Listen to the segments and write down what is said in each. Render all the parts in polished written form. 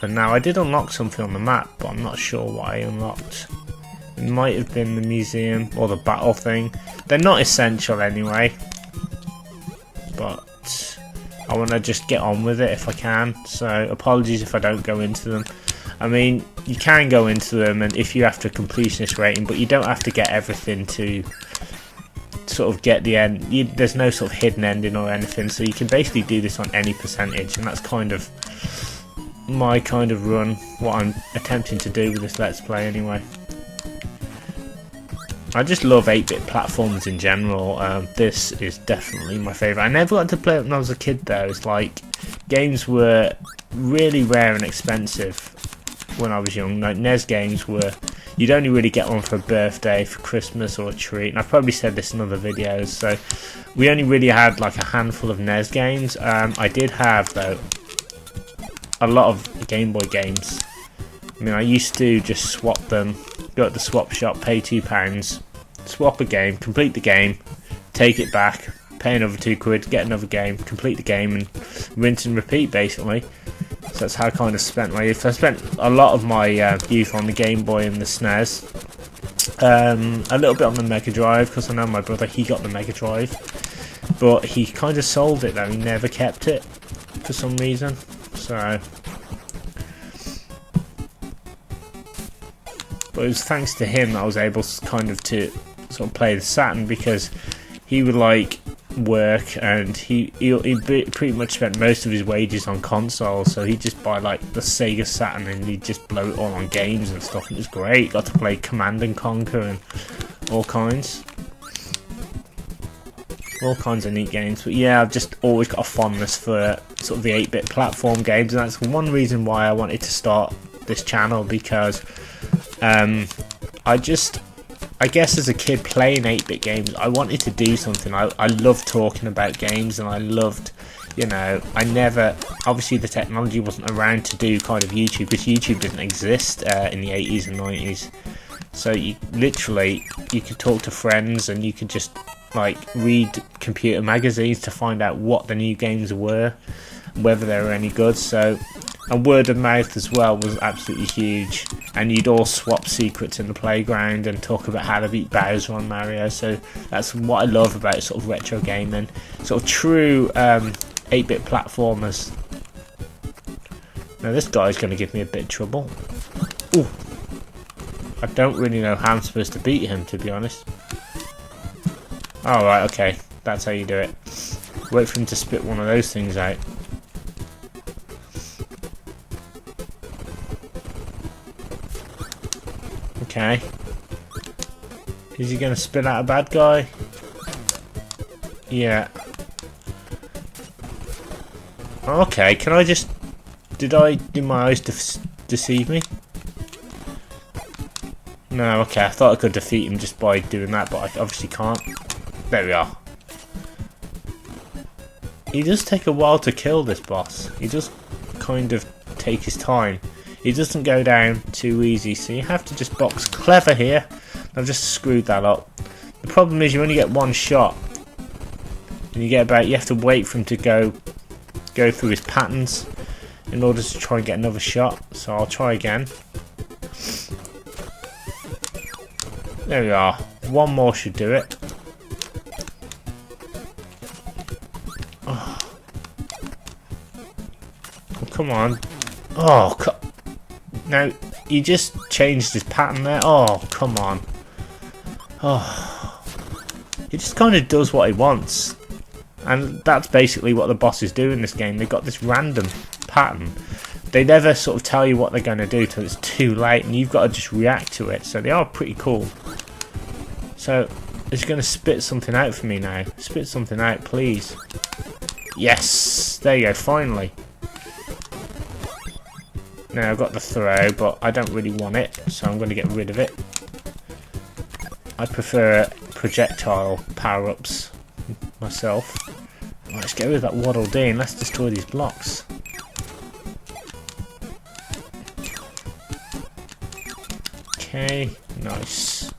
And now I did unlock something on the map, but I'm not sure what I unlocked. It might have been the museum or the battle thing. They're not essential anyway, but I want to just get on with it if I can. So apologies if I don't go into them. I mean, you can go into them and if you have to completionist rating, but you don't have to get everything to sort of get the end. There's no sort of hidden ending or anything, so you can basically do this on any percentage, and that's kind of my kind of run, what I'm attempting to do with this Let's Play anyway. I just love 8-bit platforms in general. This is definitely my favourite. I never got to play it when I was a kid though. It's like games were really rare and expensive when I was young. Like NES games were, you'd only really get one for a birthday, for Christmas or a treat, and I've probably said this in other videos, so we only really had like a handful of NES games. I did have though a lot of Game Boy games. I mean, I used to just swap them, go at the swap shop, pay £2, swap a game, complete the game, take it back, pay another £2, get another game, complete the game, and rinse and repeat basically. So that's how I kind of spent my youth. I spent a lot of my youth on the Game Boy and the SNES. A little bit on the Mega Drive, because I know my brother, he got the Mega Drive. But he kind of sold it though, he never kept it for some reason. So, but it was thanks to him that I was able kind of to sort of play the Saturn, because he would like work and he pretty much spent most of his wages on consoles, so he'd just buy like the Sega Saturn and he'd just blow it all on games and stuff, and it was great. Got to play Command and Conquer and all kinds of neat games. But yeah, I've just always got a fondness for sort of the 8-bit platform games, and that's one reason why I wanted to start this channel, because I guess as a kid playing 8-bit games, I wanted to do something. I loved talking about games, and I loved, you know, obviously the technology wasn't around to do kind of YouTube, because YouTube didn't exist in the 80s and 90s. So you could talk to friends, and you could just like read computer magazines to find out what the new games were, whether they were any good. So, and word of mouth as well was absolutely huge, and you'd all swap secrets in the playground and talk about how to beat Bowser on Mario. So that's what I love about sort of retro gaming, sort of true 8-bit platformers. Now this guy's going to give me a bit of trouble. Ooh. I don't really know how I'm supposed to beat him, to be honest. Alright, okay, that's how you do it. Wait for him to spit one of those things out. Okay. Is he going to spit out a bad guy? Yeah. Okay, can I just... Did my eyes deceive me? No, okay, I thought I could defeat him just by doing that, but I obviously can't. There we are. He does take a while to kill this boss. He does kind of take his time. He doesn't go down too easy, so you have to just box clever here. I've just screwed that up. The problem is you only get one shot, and you have to wait for him to go through his patterns in order to try and get another shot. So I'll try again. There we are. One more should do it. Oh, come on. Oh, now, he just changed his pattern there. Oh, come on. Oh. He just kind of does what he wants. And that's basically what the bosses do in this game. They've got this random pattern. They never sort of tell you what they're going to do till it's too late, and you've got to just react to it. So they are pretty cool. So, it's going to spit something out for me now. Spit something out, please. Yes! There you go, finally. Now I've got the throw, but I don't really want it, so I'm going to get rid of it. I prefer projectile power-ups myself. Let's get rid of that Waddle Dee and let's destroy these blocks. Okay, nice.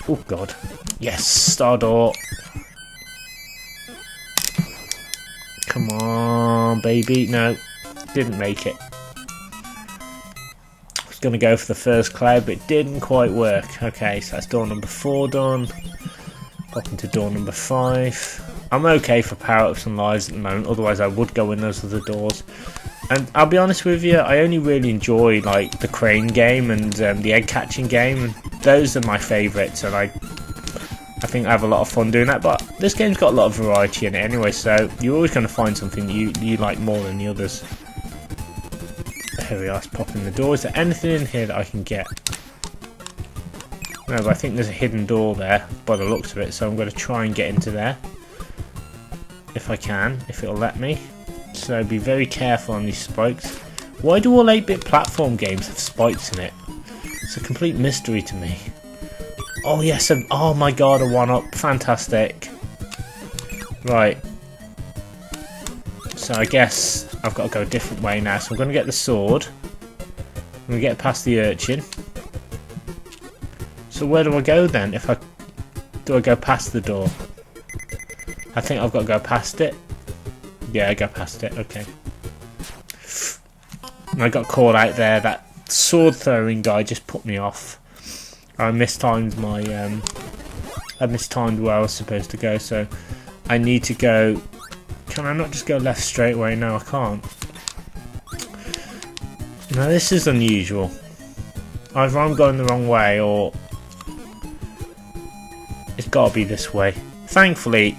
Oh god. Yes, star door. Come on, baby. No. Didn't make it. I was going to go for the first cloud, but it didn't quite work. Okay, so that's door number 4 done. Pop into door number 5. I'm okay for power-ups and lives at the moment, otherwise I would go in those other doors. And I'll be honest with you, I only really enjoy like the crane game and the egg catching game, and those are my favourites, and I think I have a lot of fun doing that. But this game's got a lot of variety in it anyway, so you're always going to find something you like more than the others. Here we are, let's pop in the door. Is there anything in here that I can get? No, but I think there's a hidden door there by the looks of it, so I'm going to try and get into there. If I can, if it'll let me. So be very careful on these spikes. Why do all 8-bit platform games have spikes in it? It's a complete mystery to me. Oh yes, oh my god, a 1-up. Fantastic. Right. So I guess I've got to go a different way now. So I'm going to get the sword. I'm going to get past the urchin. So where do I go then? Do I go past the door? I think I've got to go past it. Yeah, I go past it, okay. And I got caught out there. That sword throwing guy just put me off. I mistimed my I mistimed where I was supposed to go, so I need to go. Can I not just go left straight away? No, I can't. Now this is unusual. Either I'm going the wrong way or it's gotta be this way. Thankfully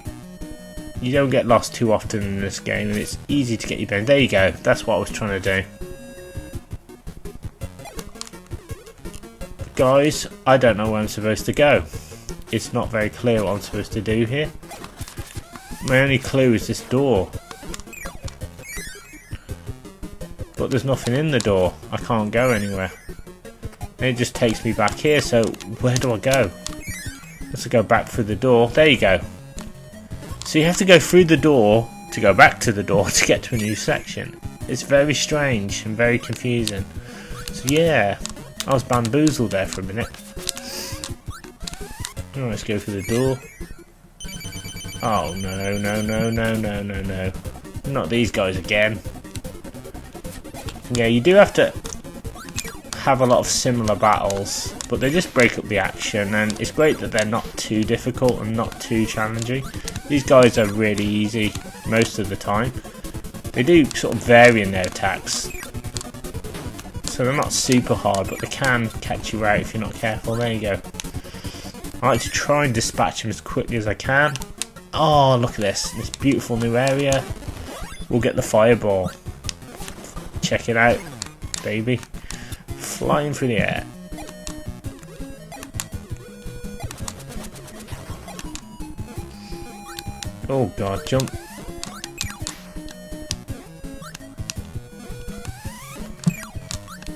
you don't get lost too often in this game, and it's easy to get your bearings. There you go, that's what I was trying to do. Guys, I don't know where I'm supposed to go. It's not very clear what I'm supposed to do here. My only clue is this door. But there's nothing in the door. I can't go anywhere. And it just takes me back here, so where do I go? Let's go back through the door. There you go. So you have to go through the door to go back to the door to get to a new section. It's very strange and very confusing. So yeah, I was bamboozled there for a minute. Alright, let's go through the door. Oh no, no, no, no, no, no, no. Not these guys again. Yeah, you do have to have a lot of similar battles, but they just break up the action, and it's great that they're not too difficult and not too challenging. These guys are really easy most of the time. They do sort of vary in their attacks, so they're not super hard, but they can catch you out if you're not careful. There you go. I like to try and dispatch them as quickly as I can. Oh, look at this beautiful new area. We'll get the fireball. Check it out, baby. Flying through the air. Oh god, jump.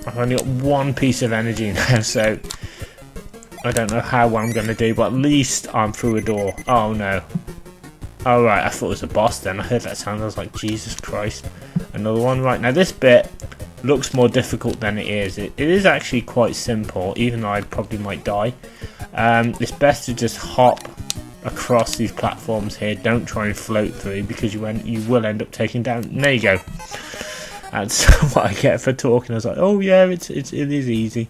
I've only got one piece of energy now, so I don't know how I'm going to do, but at least I'm through a door. Oh no. Oh right, I thought it was a boss then. I heard that sound, I was like, Jesus Christ. Another one. Right, now this bit looks more difficult than it is. It is actually quite simple, even though I probably might die. It's best to just hop across these platforms here. Don't try and float through, because you will end up taking down. There you go. That's what I get for talking. I was like, oh yeah, it is easy.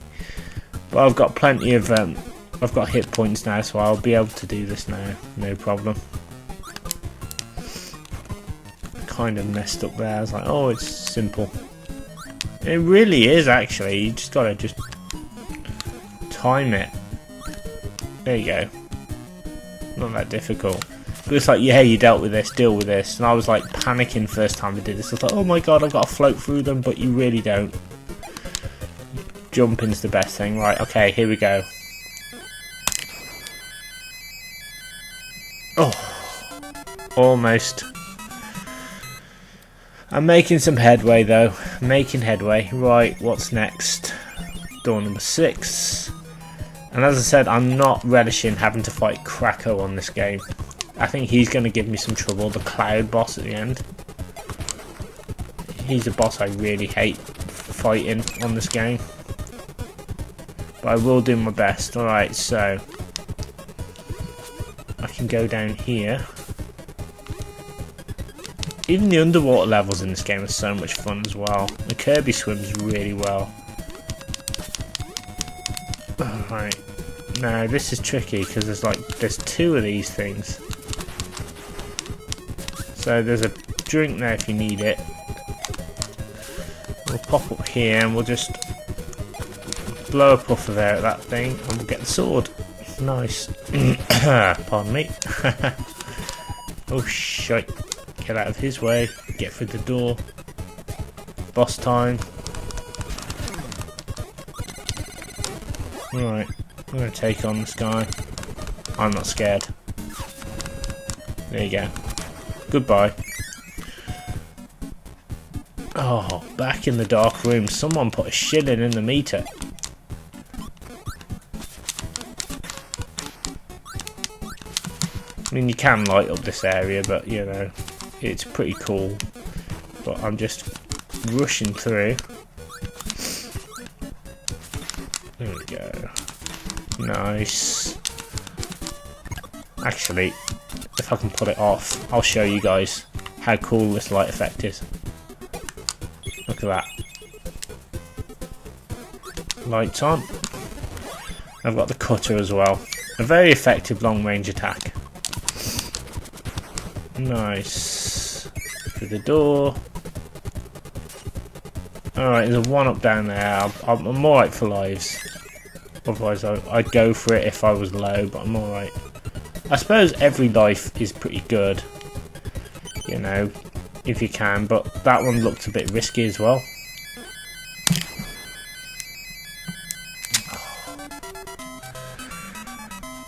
But I've got plenty of I've got hit points now, so I'll be able to do this now, no problem. Kind of messed up there. I was like, oh, it's simple. It really is, actually. You just gotta time it. There you go. Not that difficult. But it's like, yeah, you dealt with this, deal with this. And I was like panicking first time I did this. I was like, oh my god, I've got to float through them, but you really don't. Jumping's the best thing. Right, okay, here we go. Oh, almost. I'm making some headway though. Making headway. Right, what's next? Door number 6. And as I said, I'm not relishing having to fight Krakow on this game. I think he's going to give me some trouble. The cloud boss at the end. He's a boss I really hate fighting on this game. But I will do my best. Alright, so I can go down here. Even the underwater levels in this game are so much fun as well. The Kirby swims really well. Right, now this is tricky because there's two of these things. So there's a drink there if you need it. We'll pop up here and we'll just blow a puff of air at that thing and we'll get the sword. Nice. Pardon me. Oh shit. Get out of his way. Get through the door. Boss time. Alright. I'm going to take on this guy. I'm not scared. There you go. Goodbye. Oh, back in the dark room. Someone put a shilling in the meter. I mean, you can light up this area, but you know, it's pretty cool. But I'm just rushing through. There we go. Nice. Actually, if I can put it off, I'll show you guys how cool this light effect is. Look at that. Lights on. I've got the cutter as well. A very effective long-range attack. Nice. Through the door. Alright, there's a one up down there. I'm alright for lives. Otherwise I'd go for it if I was low, but I'm alright. I suppose every life is pretty good, you know, if you can, but that one looked a bit risky as well.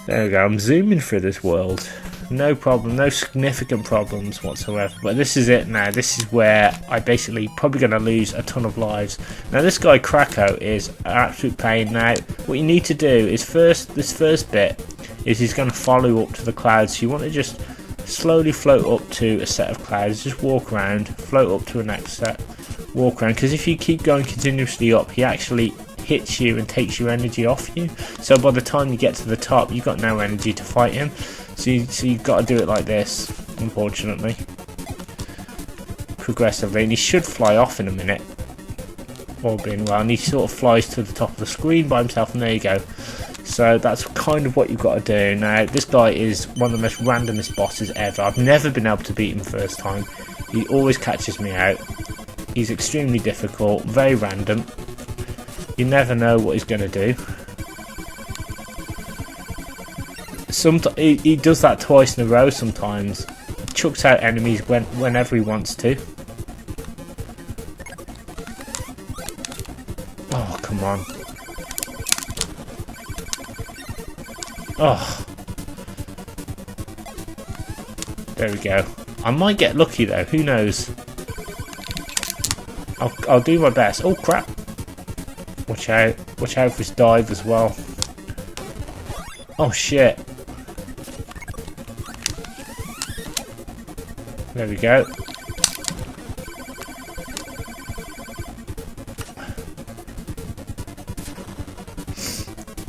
There we go, I'm zooming through this world. No problem, no significant problems whatsoever. But this is it now. This is where I basically probably going to lose a ton of lives. Now this guy Krakow is an absolute pain. Now what you need to do is this first bit is he's going to follow up to the clouds. So you want to just slowly float up to a set of clouds. Just walk around, float up to a next set, walk around. Because if you keep going continuously up, he actually hits you and takes your energy off you. So by the time you get to the top, you've got no energy to fight him. So you've got to do it like this, unfortunately. Progressively, and he should fly off in a minute. All being well, and he sort of flies to the top of the screen by himself, and there you go. So that's kind of what you've got to do. Now, this guy is one of the most randomest bosses ever. I've never been able to beat him first time. He always catches me out. He's extremely difficult, very random. You never know what he's going to do. He does that twice in a row sometimes. Chucks out enemies whenever he wants to. Oh, come on. Oh. There we go. I might get lucky though, who knows. I'll do my best. Oh crap. Watch out for his dive as well. Oh shit. There we go.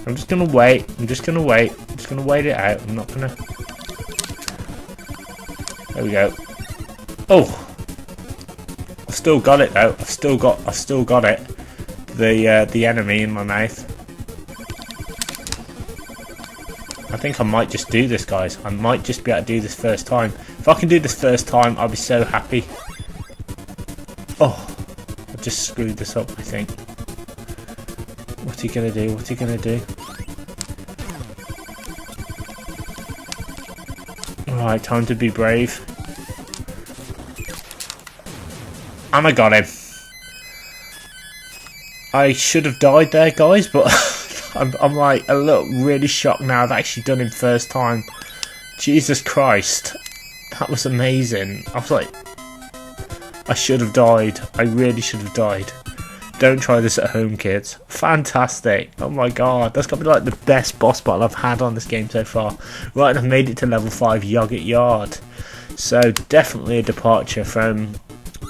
I'm just gonna wait. I'm just gonna wait it out. I'm not gonna. There we go. Oh, I've still got it though. I've still got it. The enemy in my mouth. I think I might just do this, guys. I might just be able to do this first time. If I can do this first time, I'll be so happy. Oh, I've just screwed this up, I think. What's he gonna do? What's he gonna do? Alright, time to be brave. And I got him. I should have died there, guys, but I'm like a little really shocked now. I've actually done him first time. Jesus Christ. That was amazing. I was like, I should have died. I really should have died. Don't try this at home, kids. Fantastic. Oh my god. That's got to be like the best boss battle I've had on this game so far. Right, and I've made it to level 5 Yogurt Yard. So definitely a departure from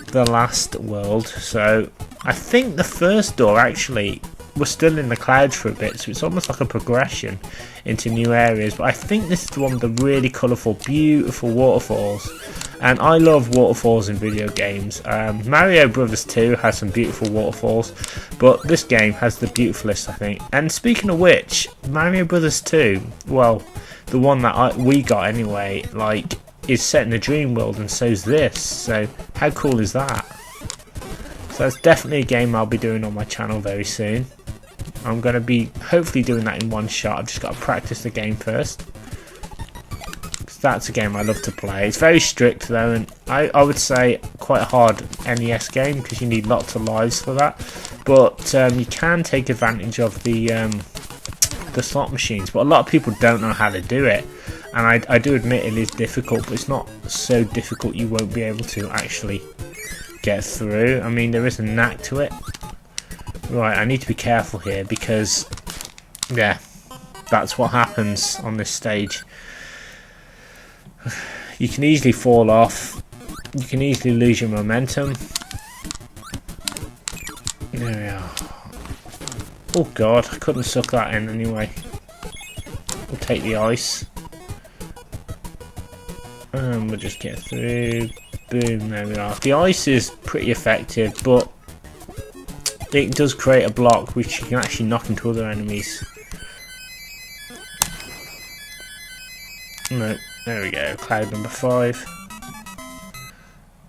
the last world. So I think the first door actually we're still in the clouds for a bit, so it's almost like a progression into new areas. But I think this is one of the really colourful, beautiful waterfalls, and I love waterfalls in video games. Mario Brothers 2 has some beautiful waterfalls, but this game has the beautifulest, I think. And speaking of which, Mario Brothers 2, well, the one that we got anyway, like, is set in a dream world, and so's this. So how cool is that? So that's definitely a game I'll be doing on my channel very soon. I'm going to be hopefully doing that in one shot. I've just got to practice the game first. That's a game I love to play. It's very strict though, and I would say quite a hard NES game because you need lots of lives for that. But you can take advantage of the slot machines, but a lot of people don't know how to do it. And I do admit it is difficult, but it's not so difficult you won't be able to actually get through. I mean, there is a knack to it. Right, I need to be careful here because, yeah, that's what happens on this stage. You can easily fall off. You can easily lose your momentum. There we are. Oh god, I couldn't suck that in anyway. We'll take the ice. And we'll just get through. Boom, there we are. The ice is pretty effective, but it does create a block which you can actually knock into other enemies. No, there we go, cloud number 5.